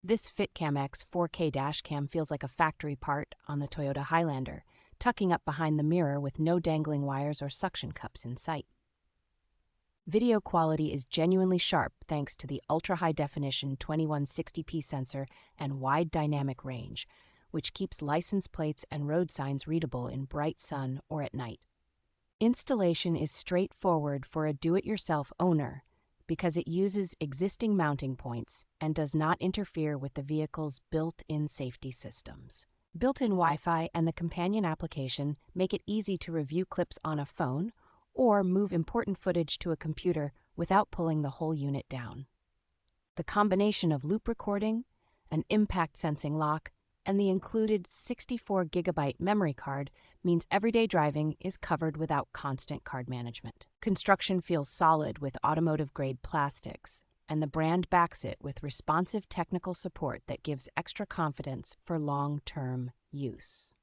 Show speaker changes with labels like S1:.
S1: This FITCAMX 4K dash cam feels like a factory part on the Toyota Highlander, tucking up behind the mirror with no dangling wires or suction cups in sight. Video quality is genuinely sharp thanks to the ultra-high-definition 2160p sensor and wide dynamic range, which keeps license plates and road signs readable in bright sun or at night. Installation is straightforward for a do-it-yourself owner because it uses existing mounting points and does not interfere with the vehicle's built-in safety systems. Built-in Wi-Fi and the companion application make it easy to review clips on a phone or move important footage to a computer without pulling the whole unit down. The combination of loop recording, an impact sensing lock, and the included 64GB memory card means everyday driving is covered without constant card management. Construction feels solid with automotive-grade plastics, and the brand backs it with responsive technical support that gives extra confidence for long-term use.